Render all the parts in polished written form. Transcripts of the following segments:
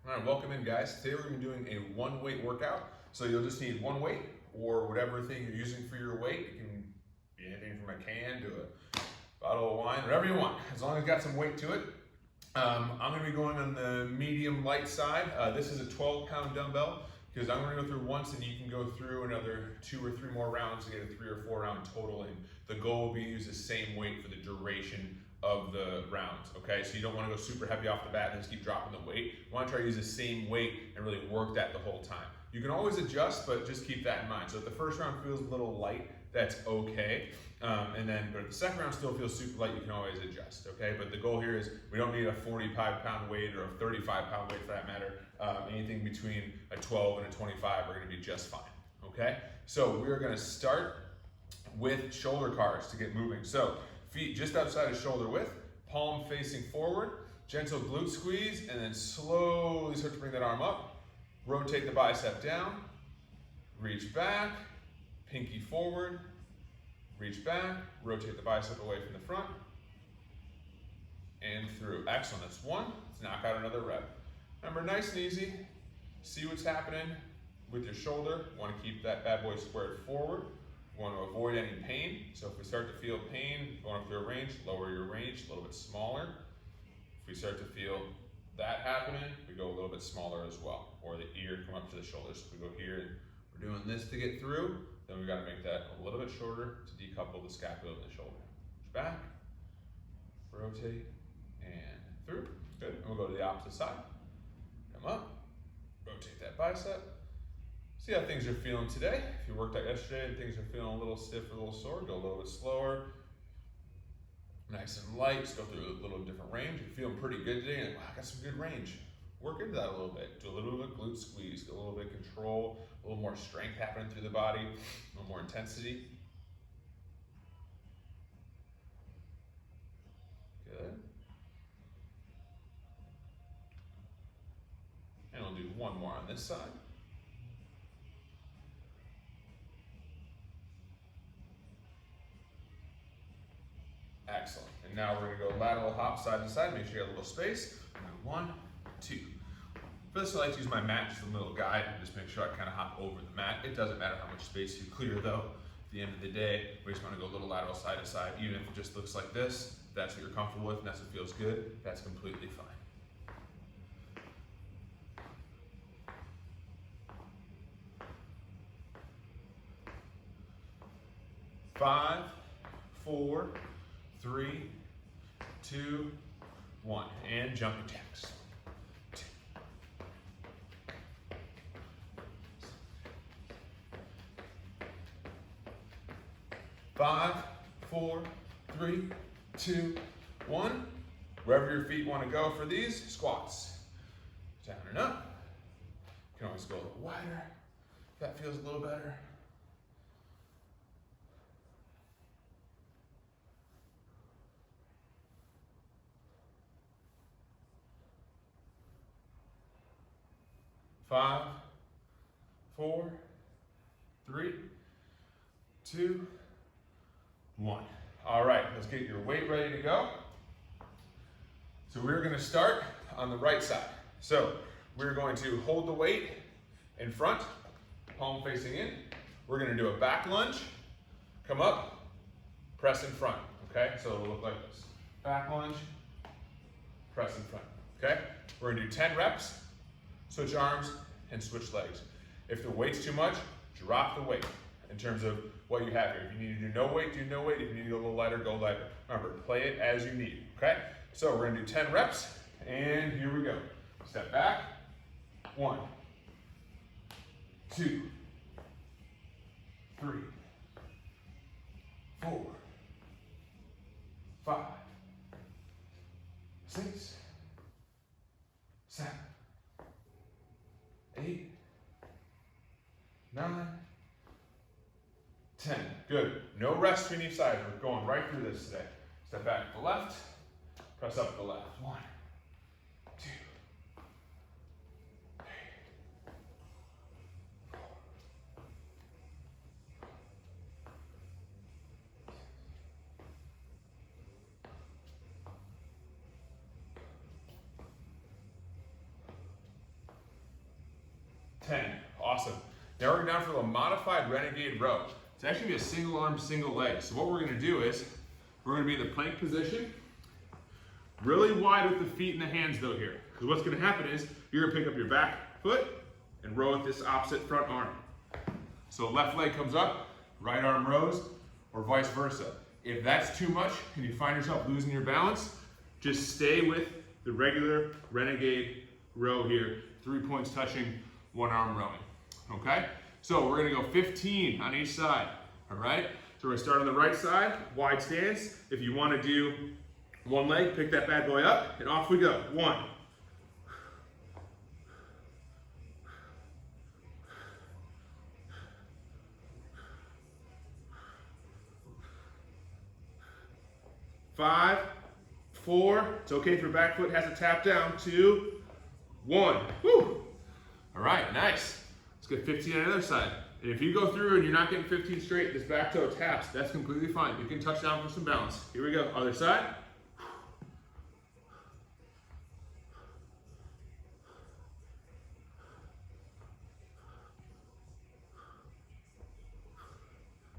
All right, welcome in, guys. Today we're going to be doing a one weight workout. So you'll just need one weight or whatever thing you're using for your weight. It can be anything from a can to a bottle of wine, whatever you want, as long as it's got some weight to it. I'm going to be going on the medium light side. This is a 12-pound dumbbell because I'm going to go through once and you can go through another 2 or 3 more rounds to get a 3 or 4 round total. And the goal will be to use the same weight for the duration of the rounds, okay? So you don't want to go super heavy off the bat and just keep dropping the weight. You want to try to use the same weight and really work that the whole time. You can always adjust, but just keep that in mind. So if the first round feels a little light, that's okay. But if the second round still feels super light, you can always adjust, okay? But the goal here is we don't need a 45-pound weight or a 35-pound weight for that matter. Anything between a 12 and a 25 are gonna be just fine, okay? So we're gonna start with shoulder cars to get moving. So feet just outside of shoulder width, palm facing forward, gentle glute squeeze, and then slowly start to bring that arm up. Rotate the bicep down, reach back, pinky forward, reach back, rotate the bicep away from the front, and through. Excellent, that's one. Let's knock out another rep. Remember, nice and easy. See what's happening with your shoulder. Want to keep that bad boy squared forward. We want to avoid any pain. So if we start to feel pain going up through a range, lower your range a little bit smaller. If we start to feel that happening, we go a little bit smaller as well. Or the ear come up to the shoulders. So if we go here and we're doing this to get through, then we've got to make that a little bit shorter to decouple the scapula and the shoulder. Push back, rotate, and through. Good. And we'll go to the opposite side. Come up, rotate that bicep. See how things are feeling today. If you worked out yesterday and things are feeling a little stiff or a little sore, go a little bit slower. Nice and light, just go through a little different range. If you're feeling pretty good today, and wow, I got some good range. Work into that a little bit. Do a little bit of glute squeeze, get a little bit of control, a little more strength happening through the body, a little more intensity. Good. And we'll do one more on this side. Excellent. And now we're going to go lateral hop side to side. Make sure you have a little space. 1, 2. For this, I like to use my mat as a little guide and just make sure I kind of hop over the mat. It doesn't matter how much space you clear though. At the end of the day, we just want to go a little lateral side to side. Even if it just looks like this, if that's what you're comfortable with and that's what feels good, that's completely fine. 5, 4, 3, 2, 1, and jumping jacks. 2. 5, 4, 3, 2, 1. Wherever your feet want to go for these, squats. Down and up. You can always go a little wider if that feels a little better. 5, 4, 3, 2, 1. All right, let's get your weight ready to go. So we're going to start on the right side. So we're going to hold the weight in front, palm facing in. We're going to do a back lunge, come up, press in front, okay? So it'll look like this. Back lunge, press in front, okay? We're going to do 10 reps, switch arms, and switch legs. If the weight's too much, drop the weight in terms of what you have here. If you need to do no weight, do no weight. If you need to go a little lighter, go lighter. Remember, play it as you need, okay? So we're gonna do 10 reps, and here we go. Step back, 1, 2, 3, 4, 5, 6, 7, 8, 9, 10. Good. No rest between each side. We're going right through this today. Step back to the left, press up to the left. 1, 2, 3, 4, 5, 10. Awesome. Now we're down for the modified renegade row. It's actually be a single arm, single leg. So what we're going to do is we're going to be in the plank position, really wide with the feet and the hands though here. Because what's going to happen is you're going to pick up your back foot and row with this opposite front arm. So left leg comes up, right arm rows, or vice versa. If that's too much and you find yourself losing your balance, just stay with the regular renegade row here. 3 points touching, one arm rowing. Okay? So we're gonna go 15 on each side. All right? So we're gonna start on the right side, wide stance. If you wanna do one leg, pick that bad boy up, and off we go. 1. 5, 4, it's okay if your back foot has to tap down. 2, 1. Woo! All right, nice. Let's get 15 on the other side. And if you go through and you're not getting 15 straight, this back toe taps, that's completely fine. You can touch down for some balance. Here we go, other side.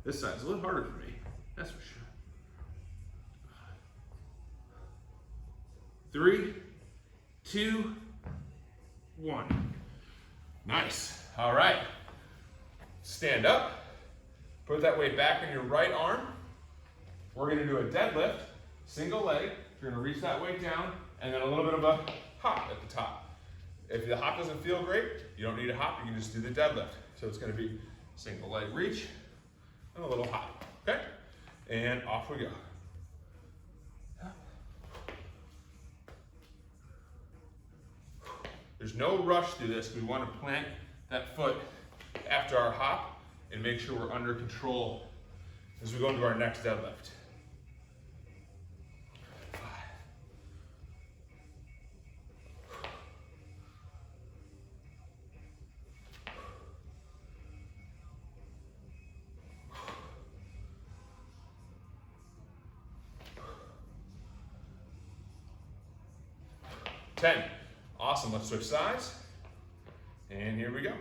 This side's a little harder for me, that's for sure. 3, 2, 1. Nice. All right. Stand up. Put that weight back in your right arm. We're going to do a deadlift, single leg. You're going to reach that weight down, and then a little bit of a hop at the top. If the hop doesn't feel great, you don't need a hop. You can just do the deadlift. So it's going to be single leg reach and a little hop. Okay? And off we go. There's no rush to this. We want to plant that foot after our hop and make sure we're under control as we go into our next deadlift. 5. 10. Awesome, let's switch sides. And here we go.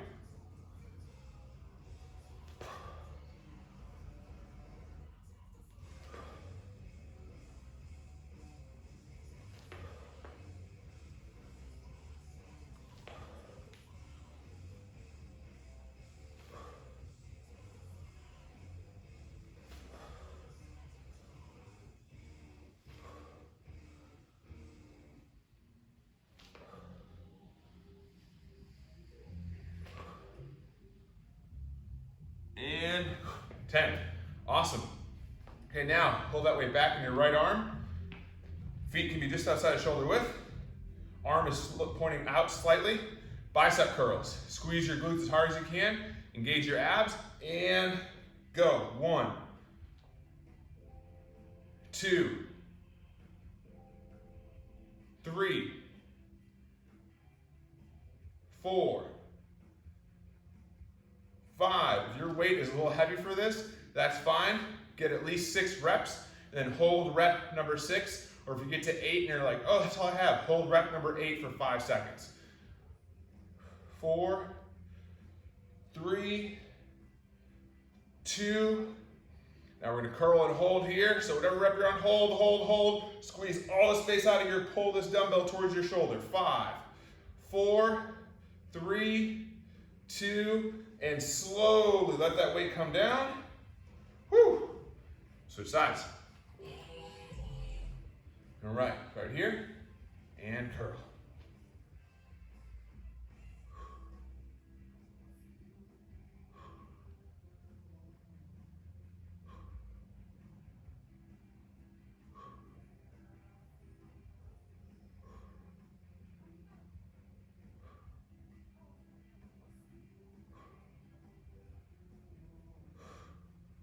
And 10. Awesome. Okay, now hold that weight back in your right arm. Feet can be just outside of shoulder width. Arm is pointing out slightly. Bicep curls. Squeeze your glutes as hard as you can. Engage your abs and go. 1, 2, 3, 4, 5. If your weight is a little heavy for this, that's fine. Get at least 6 reps, and then hold rep number 6. Or if you get to 8 and you're like, oh, that's all I have, hold rep number 8 for 5 seconds. 4, 3, 2. Now we're gonna curl and hold here. So whatever rep you're on, hold, hold, hold. Squeeze all the space out of here. Pull this dumbbell towards your shoulder. 5, 4, 3, 2, and slowly let that weight come down. Woo! Switch sides. All right, right here, and curl.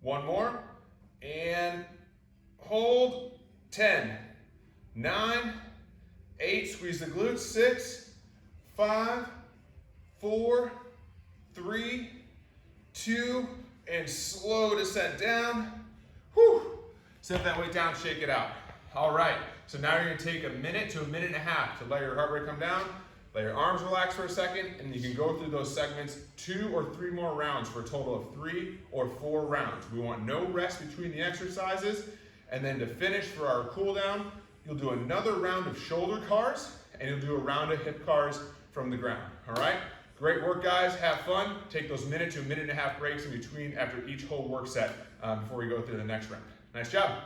One more, and hold. 10, 9, 8, squeeze the glutes. 6, 5, 4, 3, 2, and slow descent down. Whew. Set that weight down, shake it out. All right, so now you're gonna take a minute to a minute and a half to let your heart rate come down. Let your arms relax for a second, and you can go through those segments 2 or 3 more rounds for a total of 3 or 4 rounds. We want no rest between the exercises. And then to finish for our cool down, you'll do another round of shoulder cars, and you'll do a round of hip cars from the ground, all right? Great work, guys. Have fun. Take those minute to a minute and a half breaks in between after each whole work set before we go through the next round. Nice job.